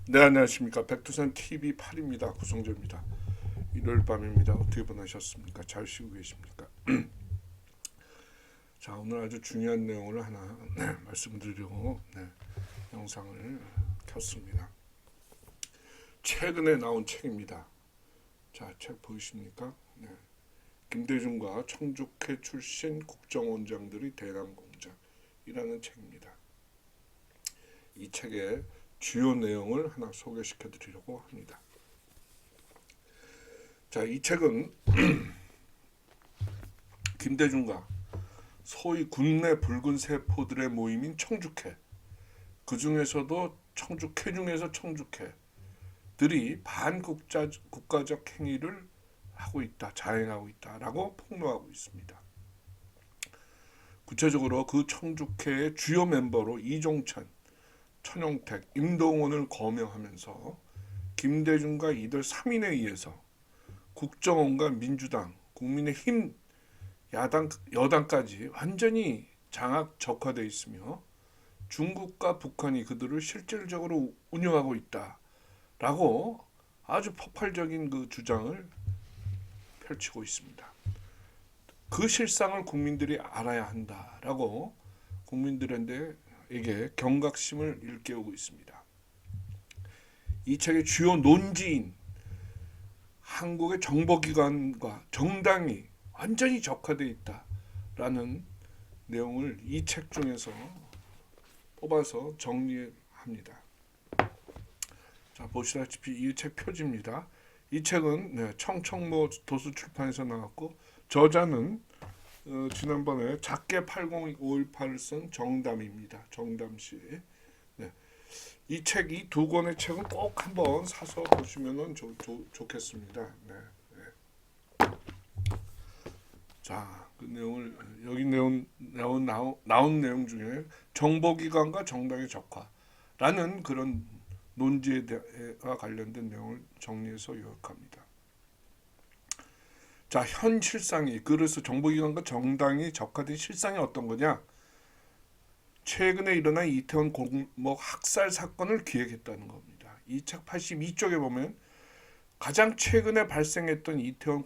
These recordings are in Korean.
네, 안녕하십니까. 백두산 TV 8입니다. 구성재입니다. 일요일 밤입니다. 어떻게 보내셨습니까? 잘 쉬고 계십니까? 자, 오늘 아주 중요한 내용을 하나 말씀드리려고 영상을 켰습니다. 최근에 나온 책입니다. 자, 책 보이십니까? 김대중과 청주회 출신 국정원장들의 대남공작이라는 책입니다. 이 책의 주요 내용을 하나 소개시켜 드리려고 합니다. 자, 이 책은 김대중과 소위 국내 붉은 세포들의 모임인 청주회, 그 중에서도 청주회 중에서 청주회들이 반국가적 행위를 하고 있다, 자행하고 있다라고 폭로하고 있습니다. 구체적으로 그 청주회의 주요 멤버로 이종찬, 천용택, 임동원을 거명하면서 김대중과 이들 3인에 의해서 국정원과 민주당, 국민의힘, 여당까지 완전히 장악 적화되어 있으며 중국과 북한이 그들을 실질적으로 운영하고 있다라고 아주 폭발적인 그 주장을 펼치고 있습니다. 그 실상을 국민들이 알아야 한다라고 국민들에게 경각심을 일깨우고 있습니다. 이 책의 주요 논지인 한국의 정보기관과 정당이 완전히 적화되어 있다라는 내용을 이 책 중에서 뽑아서 정리합니다. 자, 보시다시피 이 책 표지입니다. 이 책은 청청모 도서출판에서 나왔고 저자는 지난번에 작게 80518을 쓴 정담입니다. 정담씨. 이 책, 이 두 권의 책은 꼭 한번 사서 보시면 좋겠습니다. 자, 그 내용을 여기 나온 내용 중에 정보기관과 정당의 적화라는 그런 논지에 관련된 내용을 정리해서 요약합니다. 자, 현 실상이, 그래서 정보기관과 정당이 적화된 실상이 어떤 거냐? 최근에 일어난 이태원 골목 학살 사건을 기획했다는 겁니다. 이 책 82쪽에 보면 가장 최근에 발생했던 이태원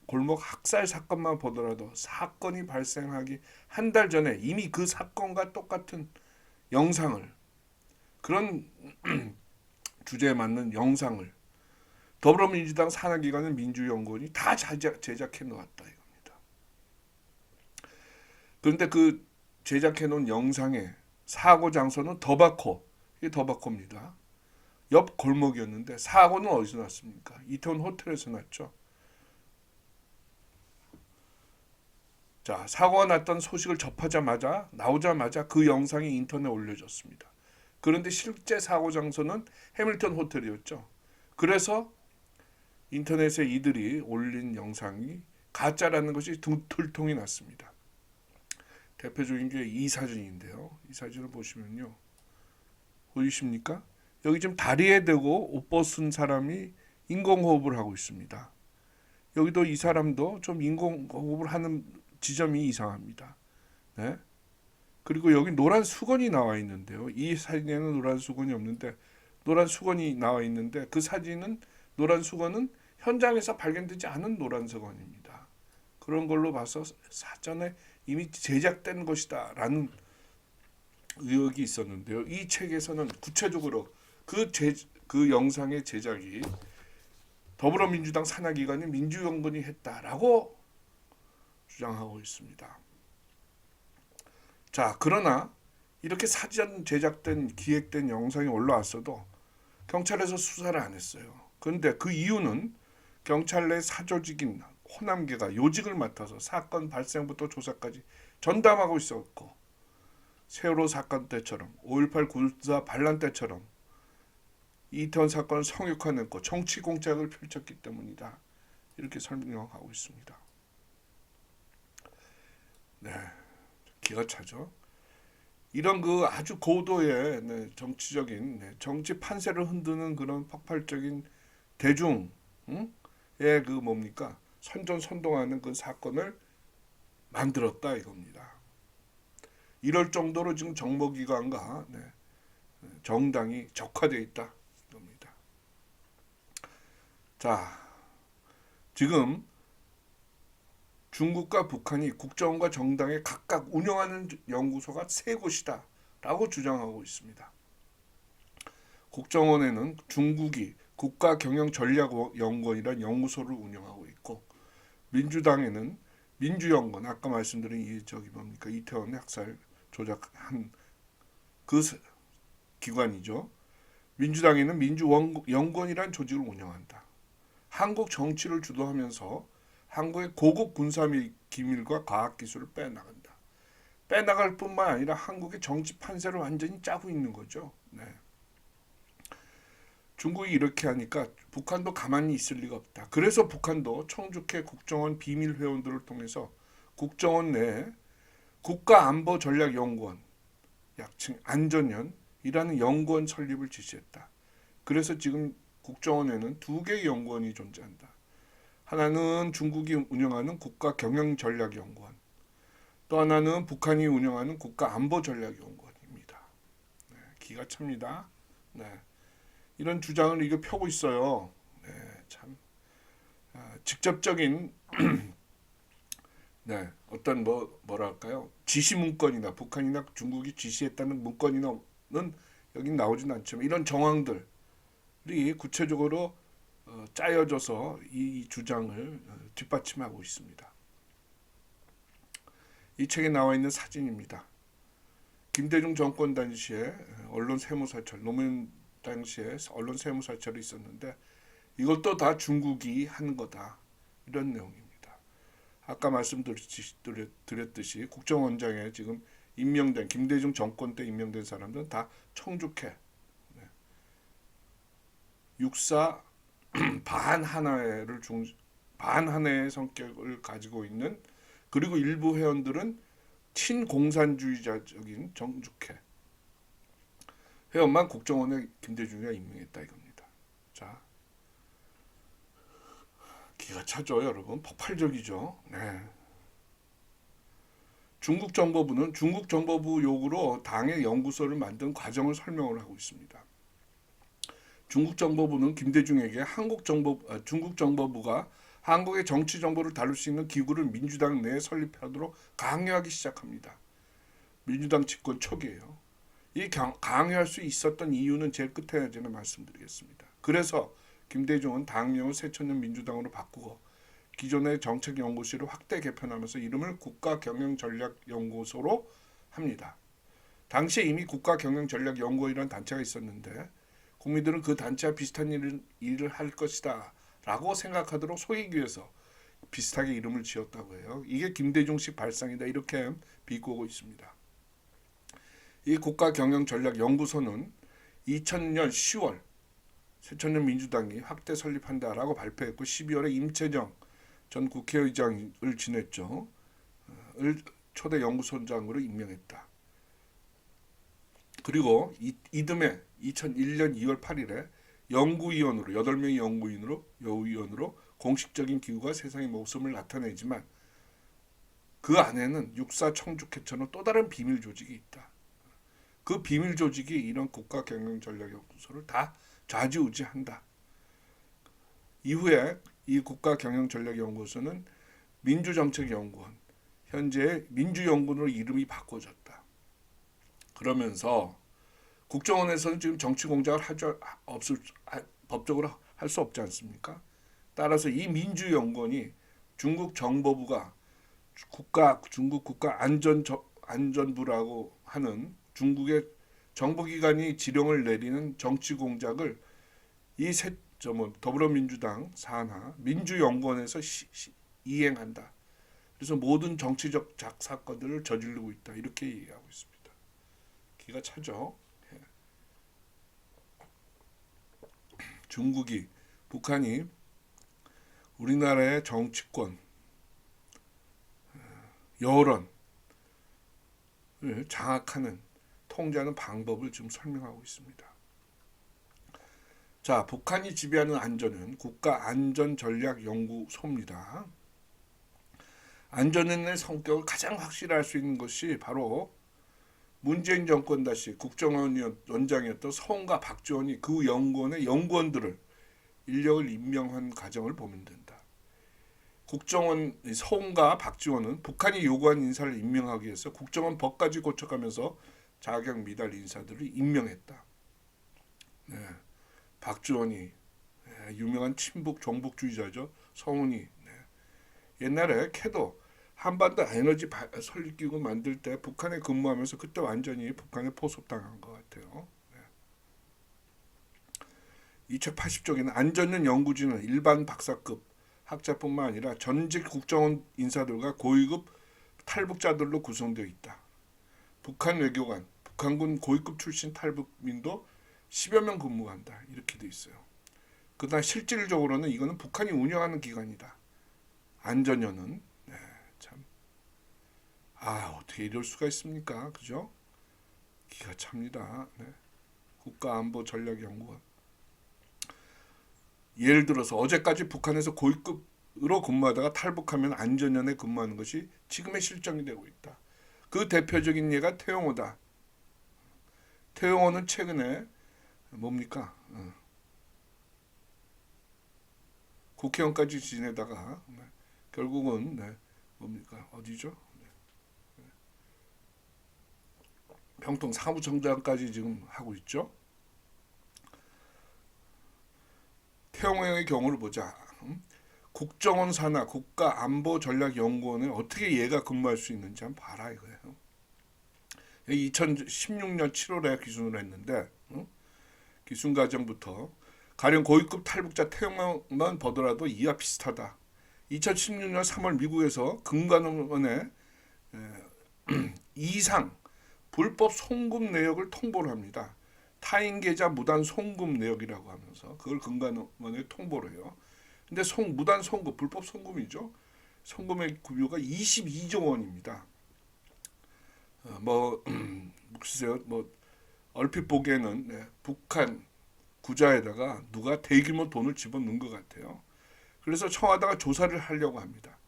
골목 학살 사건만 보더라도 사건이 발생하기 한 달 전에 이미 그 사건과 똑같은 영상을, 그런 주제에 맞는 영상을 더불어민주당 산하기관인 민주연구원이 다 제작해 놓았다 이겁니다. 그런데 그 제작해 놓은 영상의 사고 장소는 이게 더바코입니다. 옆 골목이었는데 사고는 어디서 났습니까? 이태원 호텔에서 났죠. 자, 사고가 났던 소식을 나오자마자 그 영상이 인터넷에 올려졌습니다. 그런데 실제 사고 장소는 해밀턴 호텔이었죠. 그래서 인터넷에 이들이 올린 영상이 가짜라는 것이 들통이 났습니다. 대표적인 게 이 사진인데요. 이 사진을 보시면요. 보이십니까? 여기 지금 다리에 대고 옷 벗은 사람이 인공호흡을 하고 있습니다. 여기도 이 사람도 좀 인공호흡을 하는 지점이 이상합니다. 네? 그리고 여기 노란 수건이 나와 있는데요. 이 사진에는 노란 수건이 없는데 노란 수건이 나와 있는데 그 사진은 노란 수건은 현장에서 발견되지 않은 노란 수건입니다. 그런 걸로 봐서 사전에 이미 제작된 것이다라는 의혹이 있었는데요. 이 책에서는 구체적으로 그 영상의 제작이 더불어민주당 산하기관인 민주연구원이 했다라고 주장하고 있습니다. 자, 그러나 이렇게 사전 제작된 기획된 영상이 올라왔어도 경찰에서 수사를 안 했어요. 그런데 그 이유는 경찰 내 사조직인 호남계가 요직을 맡아서 사건 발생부터 조사까지 전담하고 있었고 세월호 사건 때처럼 5.18 군사 반란 때처럼 이태원 사건을 성역화냈고 정치 공작을 펼쳤기 때문이다. 이렇게 설명하고 있습니다. 네, 기가 차죠. 이런 그 아주 고도의 정치적인 정치 판세를 흔드는 그런 폭발적인 대중의 그 뭡니까 선전선동하는 그 사건을 만들었다 이겁니다. 이럴 정도로 지금 정보기관과 정당이 적화되어 있다. 자, 지금 중국과 북한이 국정원과 정당에 각각 운영하는 연구소가 세 곳이다 라고 주장하고 있습니다. 국정원에는 중국이 국가경영전략연구원이라는 연구소를 운영하고 있고, 민주당에는 민주연구원, 아까 말씀드린 이태원 학살 조작한 그 기관이죠. 민주당에는 민주연구원이라는 조직을 운영한다. 한국 정치를 주도하면서 한국의 고급 군사 기밀과 과학기술을 빼나간다. 빼나갈 뿐만 아니라 한국의 정치 판세를 완전히 짜고 있는 거죠. 네. 중국이 이렇게 하니까 북한도 가만히 있을 리가 없다. 그래서 북한도 청주케 국정원 비밀 회원들을 통해서 국정원 내에 국가안보전략연구원, 약칭 안전연이라는 연구원 설립을 지시했다. 그래서 지금 국정원에는 두 개의 연구원이 존재한다. 하나는 중국이 운영하는 국가경영전략연구원, 또 하나는 북한이 운영하는 국가안보전략연구원입니다. 네, 기가 찹니다. 네, 이런 주장을 이거 펴고 있어요. 네, 참 직접적인 네, 어떤 뭐랄까요, 지시 문건이나 북한이나 중국이 지시했다는 문건이나는 여기 나오진 않지만 이런 정황들이 구체적으로 짜여져서 이 주장을 뒷받침하고 있습니다. 이 책에 나와 있는 사진입니다. 김대중 정권 당시에 언론 세무사찰, 노무현 당시에 언론 세무사찰이 있었는데 이것도 다 중국이 한 거다, 이런 내용입니다. 아까 말씀드렸듯이 국정원장에 지금 임명된, 김대중 정권 때 임명된 사람들은 다 청주케 육사 반한해의 성격을 가지고 있는, 그리고 일부 회원들은 친공산주의자적인 정주케 회원만 국정원에 김대중이가 임명했다 이겁니다. 자, 기가 차죠, 여러분. 폭발적이죠. 네. 중국 정보부는 중국 정보부 요구로 당의 연구소를 만든 과정을 설명을 하고 있습니다. 중국 정보부는 김대중에게 중국 정보부가 한국의 정치 정보를 다룰 수 있는 기구를 민주당 내에 설립하도록 강요하기 시작합니다. 민주당 집권 초기에요. 이 강요할 수 있었던 이유는 제일 끝에 저는 말씀드리겠습니다. 그래서 김대중은 당명을 새천년 민주당으로 바꾸고 기존의 정책연구실을 확대 개편하면서 이름을 국가경영전략연구소로 합니다. 당시에 이미 국가경영전략연구원이라는 단체가 있었는데 국민들은 그 단체와 비슷한 일을 할 것이다 라고 생각하도록 속이기 위해서 비슷하게 이름을 지었다고 해요. 이게 김대중식 발상이다, 이렇게 비꼬고 있습니다. 이 국가경영전략연구소는 2000년 10월 새천년 민주당이 확대 설립한다라고 발표했고 12월에 임채정 전 국회의장을 지냈죠. 을 초대 연구소장으로 임명했다. 그리고 이듬해 2001년 2월 8일에 연구위원으로 8명의 연구위원으로 공식적인 기구가 세상의 모습을 나타내지만 그 안에는 육사 청주회처럼 또 다른 비밀 조직이 있다. 그 비밀 조직이 이런 국가경영전략연구소를 다 좌지우지한다. 이후에 이 국가경영전략연구소는 민주정책연구원, 현재 민주연구원으로 이름이 바꿔졌다. 그러면서 국정원에서는 지금 정치 공작을 법적으로 할 수 없지 않습니까? 따라서 이 민주연구원이 중국 정보부가 중국 국가안전부라고 하는 중국의 정보기관이 지령을 내리는 정치 공작을 더불어민주당 산하 민주연구원에서 이행한다. 그래서 모든 정치적 사건들을 저지르고 있다, 이렇게 얘기하고 있습니다. 기가 차죠. 북한이 우리나라의 정치권, 여론을 장악하는, 통제하는 방법을 지금 설명하고 있습니다. 자, 북한이 지배하는 안전은 국가안전전략연구소입니다. 안전의 성격을 가장 확실히 알 수 있는 것이 바로 문재인 정권 당시 국정원 원장이었던 서훈과 박지원이 그 연구원의 연구원들을 인력을 임명한 과정을 보면 된다. 국정원 서훈과 박지원은 북한이 요구한 인사를 임명하기 위해서 국정원 법까지 고쳐가면서 자격 미달 인사들을 임명했다. 네. 박지원이 유명한 친북 종북주의자죠. 서훈이 옛날에 캐도 한반도 에너지 설립기구 만들 때 북한에 근무하면서 그때 완전히 북한에 포섭당한 것 같아요. 2080쪽에는 안전년 연구진은 일반 박사급 학자뿐만 아니라 전직 국정원 인사들과 고위급 탈북자들로 구성되어 있다. 북한 외교관, 북한군 고위급 출신 탈북민도 10여 명 근무한다. 이렇게 돼 있어요. 그러나 실질적으로는 이거는 북한이 운영하는 기관이다. 안전연은 참 어떻게 이럴 수가 있습니까? 그죠? 기가 찹니다. 국가안보전략연구원. 예를 들어서 어제까지 북한에서 고위급으로 근무하다가 탈북하면 안전연에 근무하는 것이 지금의 실정이 되고 있다. 그 대표적인 예가 태용호다. 태용호는 최근에 뭡니까? 국회의원까지 지내다가 결국은 뭡니까? 어디죠? 평통 사무총장까지 지금 하고 있죠. 태용호의 경우를 보자. 국정원 산하 국가안보전략연구원에 어떻게 얘가 근무할 수 있는지 한번 봐라 이거예요. 2016년 7월에 기순을 했는데 기순 과정부터 가령 고위급 탈북자 태용호만 보더라도 이와 비슷하다. 2016년 3월 미국에서 금관원에 이상 불법 송금 내역을 통보를 합니다. 타인 계좌 무단 송금 내역이라고 하면서 그걸 금관원에 통보를 해요. 근데 무단 송금, 불법 송금이죠. 송금의 급여가 22조 원입니다. 글쎄요, 얼핏 보기에는 북한 구자에다가 누가 대규모 돈을 집어넣은 것 같아요. 그래서 청와대가 조사를 하려고 합니다.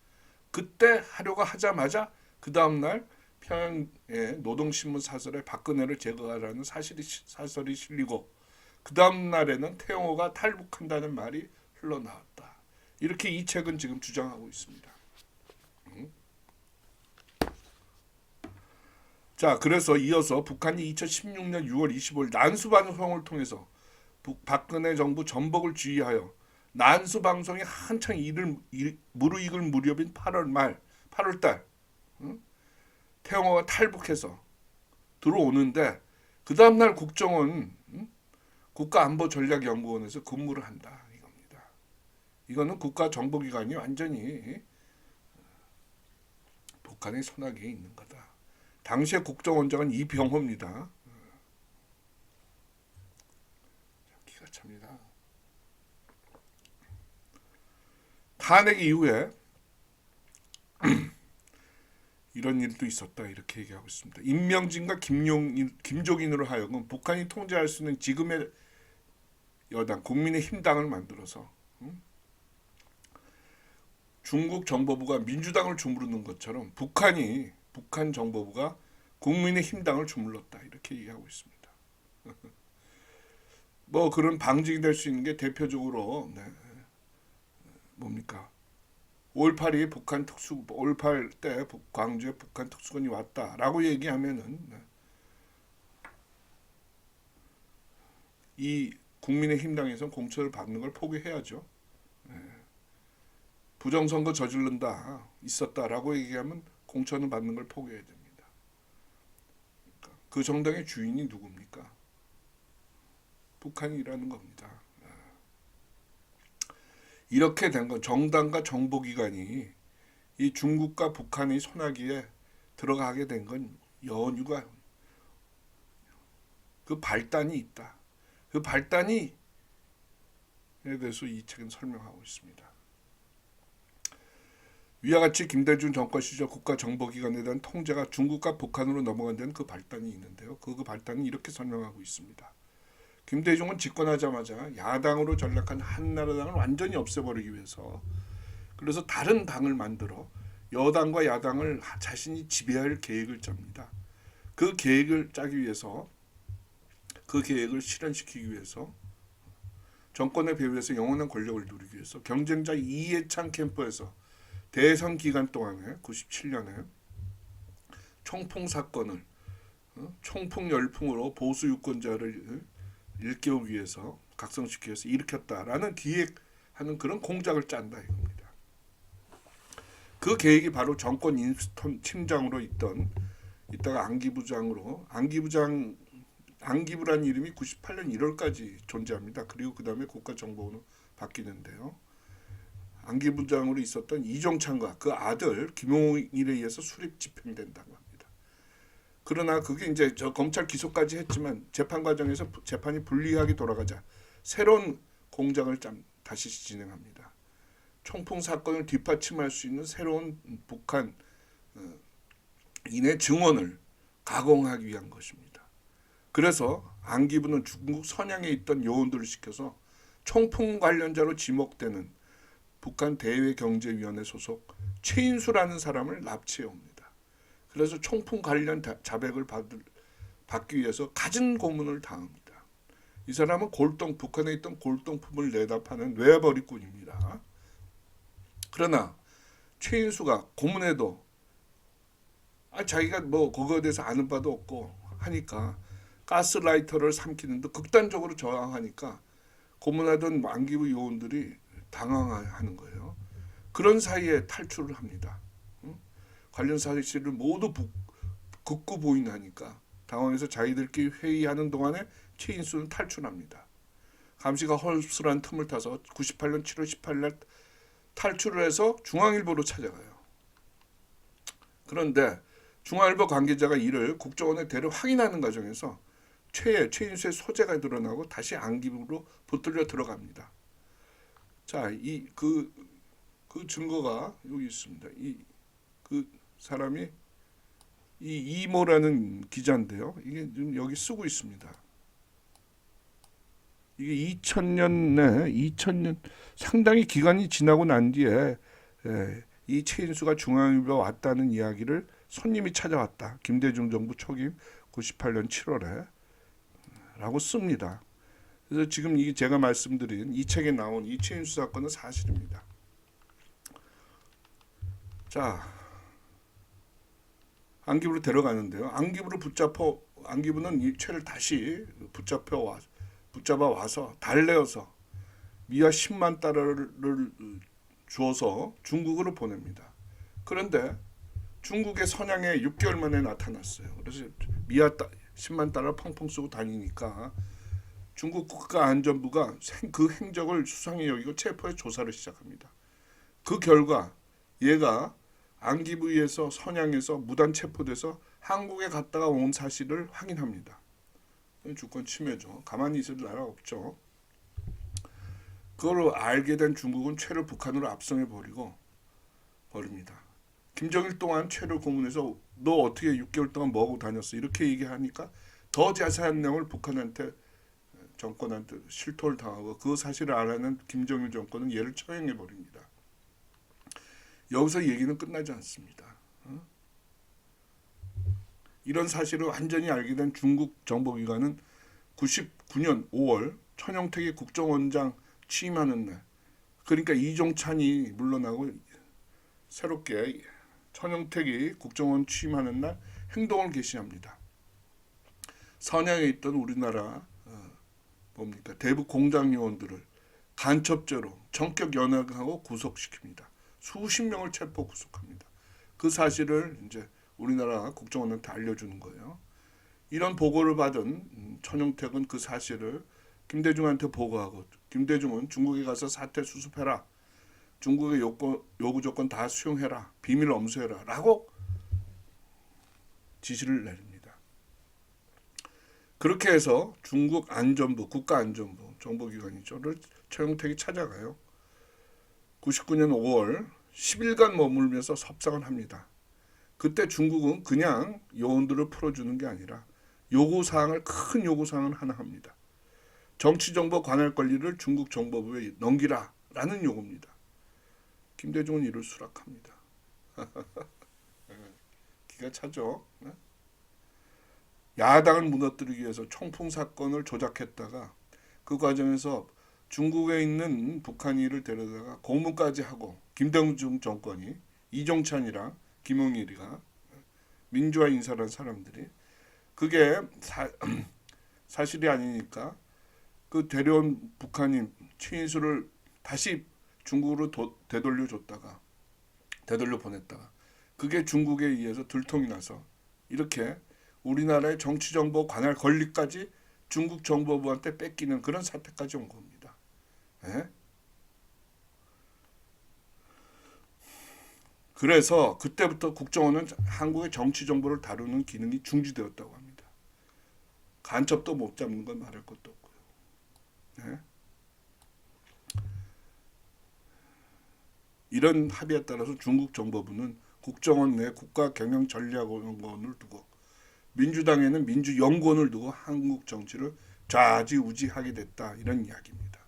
그때 하려고 하자마자 그 다음날 평양의 노동신문 사설에 박근혜를 제거하라는 사설이 실리고 그 다음날에는 태용호가 탈북한다는 말이 흘러나왔다. 이렇게 이 책은 지금 주장하고 있습니다. 자, 그래서 이어서 북한이 2016년 6월 25일 난수방송을 통해서 박근혜 정부 전복을 지휘하여 난수방송이 한창 무르익을 무렵인 8월달 태용호가 탈북해서 들어오는데 그 다음날 국정원 국가안보전략연구원에서 근무를 한다 이겁니다. 이거는 국가정보기관이 완전히 북한의 손아귀에 있는 거다. 당시의 국정원장은 이병호입니다. 기가 찹니다. 탄핵 이후에 이런 일도 있었다 이렇게 얘기하고 있습니다. 임명진과 김종인으로 하여금 북한이 통제할 수 있는 지금의 여당 국민의힘당을 만들어서 중국 정보부가 민주당을 주무르는 것처럼 북한 정보부가 국민의힘당을 주물렀다 이렇게 얘기하고 있습니다. 그런 방증이 될 수 있는 게 대표적으로 뭡니까? 5.18이 북한 5.18 때 광주에 북한 특수군이 왔다라고 얘기하면은 이 국민의힘당에서는 공천을 받는 걸 포기해야죠. 부정선거 저지른다 있었다라고 얘기하면 공천을 받는 걸 포기해야 됩니다. 그 정당의 주인이 누굽니까? 북한이라는 겁니다. 이렇게 된 건 정당과 정보기관이 이 중국과 북한의 손아귀에 들어가게 된 건 연유가 그 발단이 있다. 그 발단이 에 대해서 이 책은 설명하고 있습니다. 위와 같이 김대중 정권 시절 국가정보기관에 대한 통제가 중국과 북한으로 넘어간 데는 그 발단이 있는데요. 그 발단은 이렇게 설명하고 있습니다. 김대중은 집권하자마자 야당으로 전락한 한나라당을 완전히 없애버리기 위해서 그래서 다른 당을 만들어 여당과 야당을 자신이 지배할 계획을 짭니다. 그 계획을 짜기 위해서 그 계획을 실현시키기 위해서 정권의 배후에서 영원한 권력을 누리기 위해서 경쟁자 이해창 캠프에서 대선 기간 동안에 97년에 총풍 사건을 총풍 열풍으로 보수 유권자를 일깨우기 위해서 각성시키기 위해서 일으켰다라는 기획하는 그런 공작을 짠다 이겁니다. 그 계획이 바로 정권 인스턴 팀장으로 있다가 안기부라는 이름이 98년 1월까지 존재합니다. 그리고 그 다음에 국가정보원으로 바뀌는데요. 안기부장으로 있었던 이종찬과 그 아들 김용일에 의해서 수립 집행된다고 합니다. 그러나 그게 이제 검찰 기소까지 했지만 재판 과정에서 재판이 불리하게 돌아가자 새로운 공작을 다시 진행합니다. 총풍 사건을 뒷받침할 수 있는 새로운 북한 인의 증언을 가공하기 위한 것입니다. 그래서 안기부는 중국 선양에 있던 요원들을 시켜서 총풍 관련자로 지목되는 북한 대외경제위원회 소속 최인수라는 사람을 납치해 옵니다. 그래서 총풍 관련 자백을 받기 위해서 갖은 고문을 당합니다. 이 사람은 북한에 있던 골동품을 내다 파는 외벌이꾼입니다. 그러나 최인수가 고문에도 자기가 뭐 그거에 대해서 아는 바도 없고 하니까 가스라이터를 삼키는데 극단적으로 저항하니까 고문하던 안기부 요원들이 당황하는 거예요. 그런 사이에 탈출을 합니다. 관련 사실을 모두 긋고 보인다니까 당황해서 자기들끼리 회의하는 동안에 최인수는 탈출합니다. 감시가 헐술한 틈을 타서 98년 7월 18일 탈출을 해서 중앙일보로 찾아가요. 그런데 중앙일보 관계자가 이를 국정원에 대려 확인하는 과정에서 최인수의 소재가 드러나고 다시 안기부로 붙들려 들어갑니다. 자, 그 증거가 여기 있습니다. 그 사람이 이모라는 기자인데요. 이게 지금 여기 쓰고 있습니다. 이게 2000년 상당히 기간이 지나고 난 뒤에 이 최인수가 중앙일보에 왔다는 이야기를 손님이 찾아왔다. 김대중 정부 초기 98년 7월에 라고 씁니다. 그래서 지금 제가 말씀드린 이 책에 나온 이 최인수 사건은 사실입니다. 자, 안기부로 데려가는데요. 안기부는 이 최를 다시 붙잡아 와서 달래어서 미화 10만 달러를 주어서 중국으로 보냅니다. 그런데 중국의 선양에 6개월 만에 나타났어요. 그래서 미화 10만 달러 펑펑 쓰고 다니니까 중국 국가안전부가 그 행적을 수상히 여기고 체포해 조사를 시작합니다. 그 결과 얘가 안기부에서 선양에서 무단 체포돼서 한국에 갔다가 온 사실을 확인합니다. 주권 침해죠. 가만히 있을 나라 없죠. 그걸 알게 된 중국은 최를 북한으로 압송해 버립니다. 김정일 또한 최를 고문해서 너 어떻게 6개월 동안 뭐하고 다녔어? 이렇게 얘기하니까 더 자세한 내용을 북한한테 정권한테 실토를 당하고 그 사실을 알아낸 김정일 정권은 얘를 처형해 버립니다. 여기서 얘기는 끝나지 않습니다. 이런 사실을 완전히 알게 된 중국 정보기관은 99년 5월 천영택이 국정원장 취임하는 날, 그러니까 이종찬이 물러나고 새롭게 천영택이 국정원 취임하는 날 행동을 개시합니다. 선양에 있던 우리나라 대북 공작 요원들을 간첩죄로 전격 연행하고 구속시킵니다. 수십 명을 체포 구속합니다. 그 사실을 이제 우리나라 국정원한테 알려주는 거예요. 이런 보고를 받은 천영택은 그 사실을 김대중한테 보고하고 김대중은 중국에 가서 사태 수습해라. 중국의 요구 조건 다 수용해라. 비밀 엄수해라. 라고 지시를 내립니다. 그렇게 해서 중국 안전부, 국가안전부, 정보기관이죠.를 천영택이 찾아가요. 99년 5월 10일간 머물면서 협상을 합니다. 그때 중국은 그냥 요원들을 풀어주는 게 아니라 큰 요구사항을 하나 합니다. 정치정보 관할 권리를 중국 정보부에 넘기라라는 요구입니다. 김대중은 이를 수락합니다. 기가 차죠. 야당을 무너뜨리기 위해서 총풍 사건을 조작했다가 그 과정에서 중국에 있는 북한인을 데려다가 고문까지 하고 김대중 정권이 이종찬이랑 김용일이가 민주화 인사라는 사람들이 그게 사실이 아니니까 그 데려온 북한인 최인수를 다시 중국으로 되돌려 보냈다가 그게 중국에 의해서 들통이 나서 이렇게 우리나라의 정치정보 관할 권리까지 중국 정보부한테 뺏기는 그런 사태까지 온 겁니다. 예? 그래서 그때부터 국정원은 한국의 정치 정보를 다루는 기능이 중지되었다고 합니다. 간첩도 못 잡는 건 말할 것도 없고요. 네? 이런 합의에 따라서 중국 정보부는 국정원 내 국가경영전략원을 두고 민주당에는 민주연구원을 두고 한국 정치를 좌지우지하게 됐다. 이런 이야기입니다.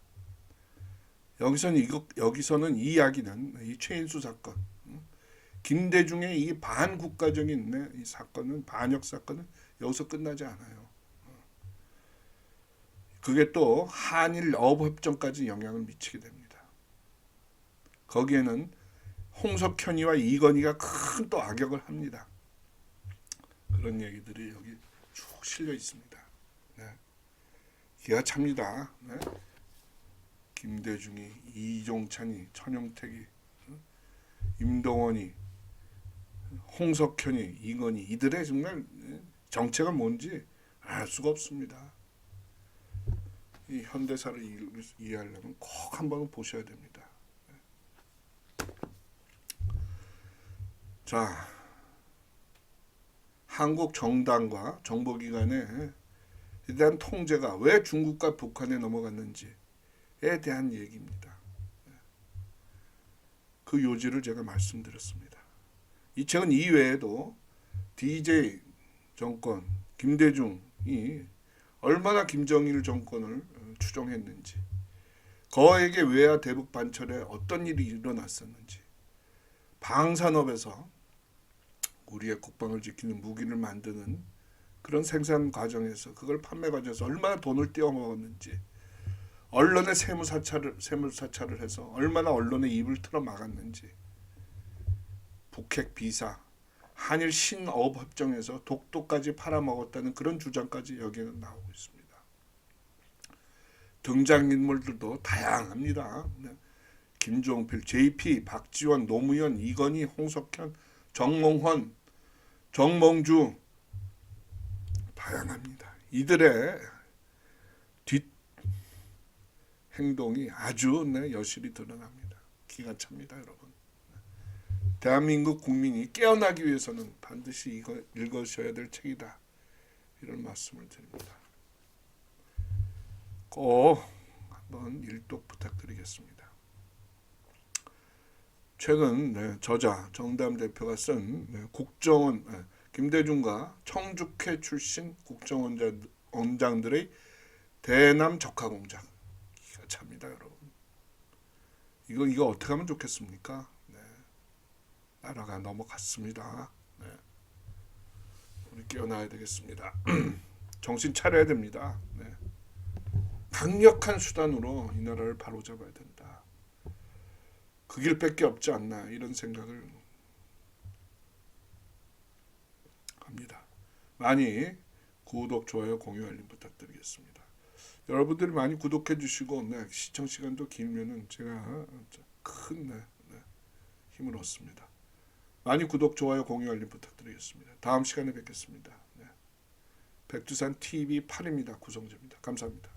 여기서는 이 이야기는 이 최인수 사건, 김대중의 이 반국가적인 이 사건은 반역 사건은 여기서 끝나지 않아요. 그게 또 한일 어업협정까지 영향을 미치게 됩니다. 거기에는 홍석현이와 이건희가 큰 또 악역을 합니다. 그런 얘기들이 여기 쭉 실려 있습니다. 네. 기가 찹니다. 네. 김대중이, 이종찬이, 천용택이, 임동원이, 홍석현이, 이건희 이들의 정말 정체가 뭔지 알 수가 없습니다. 이 현대사를 이해하려면 꼭 한번 보셔야 됩니다. 자, 한국 정당과 정보기관의 대한 통제가 왜 중국과 북한에 넘어갔는지에 대한 얘기입니다. 그 요지를 제가 말씀드렸습니다. 이 책은 이외에도 DJ 정권, 김대중이 얼마나 김정일 정권을 추종했는지, 거액의 외화 대북 반철에 어떤 일이 일어났었는지, 방산업에서 우리의 국방을 지키는 무기를 만드는 그런 생산 과정에서 그걸 판매 과정에서 얼마나 돈을 떼어먹었는지, 언론의 세무 사찰을 해서 얼마나 언론의 입을 틀어 막았는지, 북핵 비사, 한일 신어업 협정에서 독도까지 팔아먹었다는 그런 주장까지 여기에는 나오고 있습니다. 등장인물들도 다양합니다. 김종필, JP, 박지원, 노무현, 이건희, 홍석현, 정몽헌, 정몽주 다양합니다. 이들의 뒷 행동이 아주 여실히 드러납니다. 기가 찹니다, 여러분. 대한민국 국민이 깨어나기 위해서는 반드시 이거 읽으셔야 될 책이다. 이런 말씀을 드립니다. 꼭 한번 일독 부탁드리겠습니다. 최근 저자 정담 대표가 쓴 국정원 김대중과 청주회 출신 국정원장들의 대남 적화 공작 기가 찹니다, 여러분. 이거 어떻게 하면 좋겠습니까? 나라가 넘어갔습니다. 우리 깨어나야 되겠습니다. 정신 차려야 됩니다. 강력한 수단으로 이 나라를 바로잡아야 된다. 그 길밖에 없지 않나 이런 생각을 합니다. 많이 구독, 좋아요, 공유, 알림 부탁드리겠습니다. 여러분들이 많이 구독해 주시고 시청 시간도 길면은 제가 큰 힘을 얻습니다. 많이 구독, 좋아요, 공유, 알림 부탁드리겠습니다. 다음 시간에 뵙겠습니다. 백두산 TV 8입니다. 구성자입니다. 감사합니다.